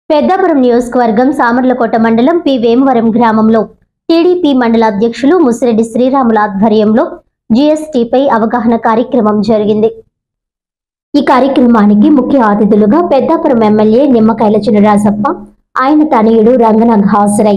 పెద్దాపురం నియోజకవర్గం సామర్లకోట మండలం పి వేమవరం గ్రామంలో టీడీపీ మండల అధ్యక్షులు ముసిరెడ్డి శ్రీరాముల ఆధ్వర్యంలో జీఎస్టీపై అవగాహన కార్యక్రమం జరిగింది. ఈ కార్యక్రమానికి ముఖ్య అతిథులుగా పెద్దాపురం ఎమ్మెల్యే నిమ్మకాయల చినరాజప్ప, ఆయన తనయుడు రంగనాథ్ హాజరై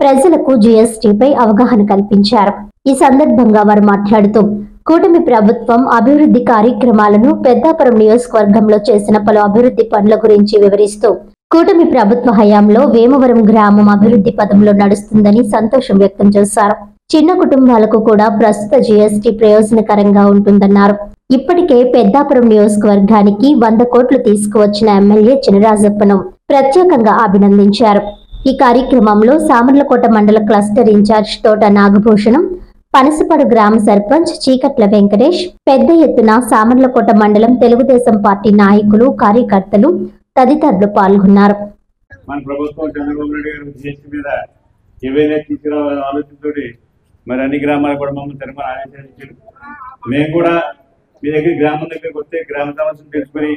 ప్రజలకు జీఎస్టీపై అవగాహన కల్పించారు. ఈ సందర్భంగా వారు మాట్లాడుతూ కూటమి ప్రభుత్వం అభివృద్ధి కార్యక్రమాలను పెద్దాపురం నియోజకవర్గంలో చేసిన పలు అభివృద్ధి పనుల గురించి వివరిస్తూ కూటమి ప్రభుత్వ హయాంలో వేమవరం గ్రామం అభివృద్ధి పదంలో నడుస్తుందని సంతోషం వ్యక్తం చేశారు. చిన్న కుటుంబాలకు కూడా ప్రస్తుత జీఎస్టీ ప్రయోజనకరంగా ఉంటుందన్నారు. ఇప్పటికే పెద్దాపురం నియోజకవర్గానికి 100 కోట్లు తీసుకువచ్చిన ఎమ్మెల్యే చినరాజప్పను ప్రత్యేకంగా అభినందించారు. ఈ కార్యక్రమంలో సామర్లకోట మండల క్లస్టర్ ఇన్ఛార్జ్ తోట నాగభూషణం, పనసపాడు గ్రామ సర్పంచ్ చీకట్ల వెంకటేష్, పెద్ద ఎత్తున సామర్లకోట మండలం తెలుగుదేశం పార్టీ నాయకులు, కార్యకర్తలు తదితరులు పాల్గొన్నారు. మన ప్రభుత్వం చంద్రబాబు నాయుడు గారు జీఎస్టీ మీద ఏవైనా తీసుకురావాలని ఆలోచనతో మరి అన్ని గ్రామాలు కూడా మమ్మల్ని తిరుమల ఆదేశాలు. మేము కూడా మీ గ్రామం దగ్గరికి వస్తే గ్రామ సమస్యలు తెలుసుకుని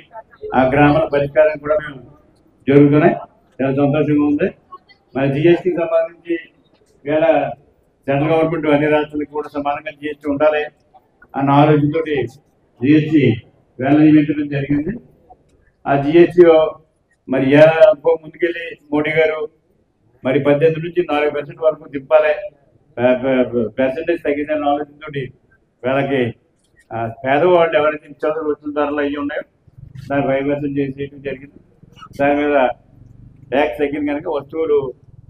ఆ గ్రామాల పరిష్కారం కూడా మేము జరుగుతున్నాయి. చాలా సంతోషంగా ఉంది. మన జీఎస్టీకి సంబంధించి వేళ సెంట్రల్ గవర్నమెంట్ అన్ని రాష్ట్రాలకు కూడా సమానంగా జీఎస్టీ ఉండాలి అన్న ఆలోచనతో జీఎస్టీ వేళ నియమించడం జరిగింది. ఆ జీఎస్టీలో మరి ముందుకెళ్ళి మోడీ గారు మరి 18 నుంచి 4% వరకు దింపాలి, పర్సెంటేజ్ తగ్గిందని ఆలోచనతో వీళ్ళకి పేదవాళ్ళు ఎవరైతే నిత్యావసర వస్తువుల ధరలు అయ్యి ఉన్నాయో దాన్ని 5% చేసేయడం జరిగింది. దాని మీద ట్యాక్స్ తగ్గింది కనుక వస్తువులు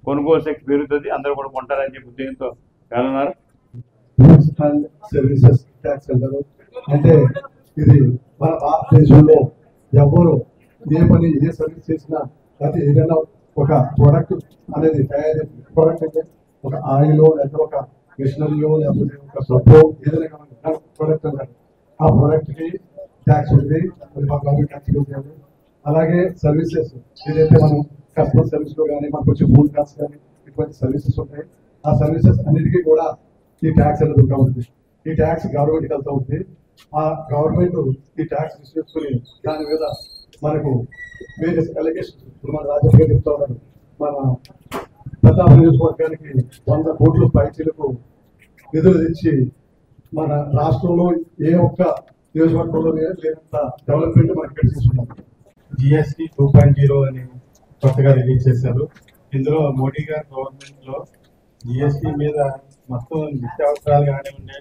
కొనుగోలు శక్తి పెరుగుతుంది, అందరూ కూడా కొంటారని చెప్పి ఉద్దేశంతో వెళ్ళన్నారు. అంటే ఇది మన భారతదేశంలో ఎవరు ఏ పని ఏ సర్వీస్ చేసినా లేకపోతే ఏదైనా ఒక ప్రోడక్ట్ అనేది తయారు ప్రోడక్ట్ అంటే ఒక ఆయిల్ లేకపోతే ఒక మిషనరీయో లేకపోతే ఒక సబ్బో ఏదైనా ప్రోడక్ట్ అన్నారు. ఆ ప్రోడక్ట్కి ట్యాక్స్ ఉంది, అది మా గవర్నమెంట్ ట్యాక్స్ ఉంటుంది. అలాగే సర్వీసెస్ ఏదైతే మనం కస్టమర్ సర్వీస్లో కానీ మనకు వచ్చే ఫోన్ కాల్స్ కానీ ఇటువంటి సర్వీసెస్ ఉంటాయి. ఆ సర్వీసెస్ అన్నిటికీ కూడా ఈ ట్యాక్స్ అనేది ఉంటా ఉంది. ఈ ట్యాక్స్ గవర్నమెంట్కి వెళ్తూ ఉంది. ఆ గవర్నమెంట్ ఈ ట్యాక్స్ తీసుకుని దాని మీద మనకు వేరియస్ అలిగేషన్స్ ఇప్పుడు మన రాజ్యం గారు చెప్తా ఉన్నారు. మన పెద్దాపురం నియోజకవర్గానికి 100 కోట్ల పైచీలకు నిధులు తెచ్చి మన రాష్ట్రంలో ఏ ఒక్క నియోజకవర్గంలో లేనంత డెవలప్మెంట్ మనం ఇక్కడ తీసుకున్నాం. జిఎస్టీ 2.0 అని కొత్తగా రిలీజ్ చేశారు. ఇందులో మోడీ గారి గవర్నమెంట్ లో జిఎస్టీ మీద మొత్తం నిత్యావసరాలు కానివ్వండి,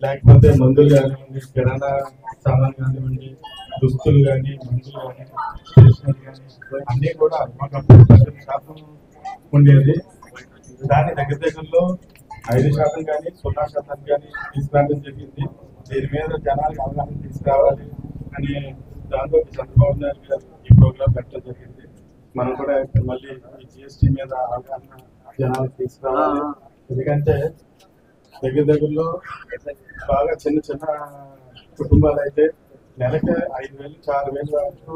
లేకపోతే మందులు కానివ్వండి, కిరాణా సామాన్ కానివ్వండి, దుస్తులు కానీ, మందులు కానీ, స్టేషనరీ కానీ అన్నీ కూడా ఒక 10% ఉండేది. దాని దగ్గరలో 5% కానీ 0% కానీ తీసుకురావడం జరిగింది. దీని మీద జనాలకు అవగాహన తీసుకురావాలి అని దాంతో చంద్రబాబు నాయుడు గారు ఈ ప్రోగ్రాం పెట్టడం జరిగింది. మనం కూడా మళ్ళీ ఈ జిఎస్టీ మీద అవగాహన జనాలకు తీసుకురావాలి. ఎందుకంటే దగ్గరలో బాగా చిన్న చిన్న కుటుంబాలు అయితే నెలకి 5,000 నుంచి 6,000 వరకు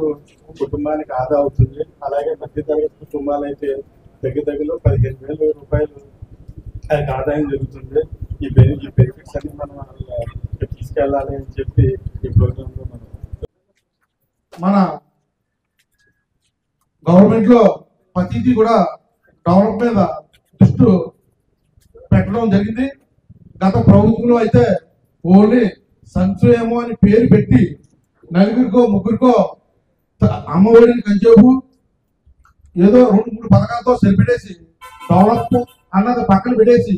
కుటుంబానికి ఆదా అవుతుంది. అలాగే మధ్యతరగతి కుటుంబాలు అయితే దగ్గరలో 15,000 రూపాయలు ఆదాయం జరుగుతుంది. ఈ బెనిఫిట్స్ అన్ని మనం తీసుకెళ్ళాలి అని చెప్పి ఈ ప్రోగ్రామ్ లో మన గవర్నమెంట్ లో ప్రతిదీ కూడా డెవలప్ మీద దృష్టి పెట్టడం జరిగింది. గత ప్రభుత్వంలో అయితే ఓన్లీ సంక్షేమం అని పేరు పెట్టి 4-3 అమ్మఒడిని కంచేపు ఏదో 2-3 పథకాలతో సరిపెట్టేసి డెవలప్ అన్నది పక్కన పెట్టేసి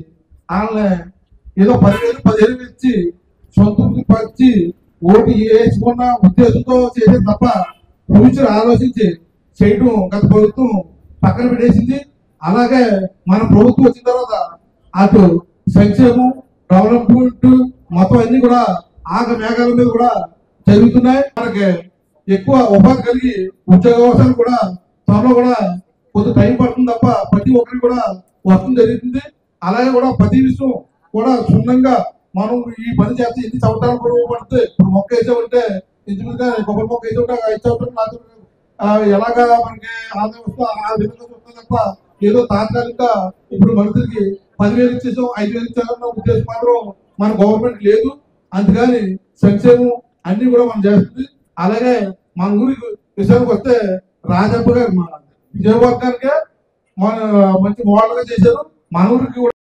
వాళ్ళని ఏదో 10,000 ఇచ్చి సొంత పరిచి ఓటు వేసుకున్న ఉద్దేశంతో చేసే తప్ప ఫ్యూచర్ ఆలోచించి చేయడం గత ప్రభుత్వం పక్కన పెట్టేసింది. అలాగే మన ప్రభుత్వం వచ్చిన తర్వాత అటు సంక్షేమం, డెవలప్మెంట్ మొత్తం అన్ని కూడా ఆగ మేఘాల మీద కూడా జరుగుతున్నాయి. మనకి ఎక్కువ ఉపాధి కలిగి ఉద్యోగావకాశాలు కూడా త్వరలో కూడా కొంత టైం పడుతుంది తప్ప ప్రతి ఒక్కరికి కూడా వర్తం జరుగుతుంది. అలాగే కూడా ప్రతి విషయం కూడా క్షుణ్ణంగా మనం ఈ పని చేస్తే ఎన్ని సంవత్సరాలు పడితే ఇప్పుడు మొక్క వేసామంటే ఇంచుమించుగా కొబ్బరి మొక్క వేసామంటే 5 సంవత్సరాలు ఎలాగా మనకి ఆదాయం వస్తుందో ఆ విధంగా వస్తుంది తప్ప ఏదో తాత్కాలిక ఇప్పుడు మనుషులకి 10,000 ఇచ్చేసాం 5,000 ఇచ్చామన్న ఉద్దేశం మాత్రం మన గవర్నమెంట్ లేదు. అందుకని సంక్షేమం అన్ని కూడా మనం చేస్తుంది. అలాగే మన ఊరికి విషయానికి వస్తే రాజప్ప గారు విజయవర్గానికే మన మంచి మోడల్ గా చేశారు. మన ఊరికి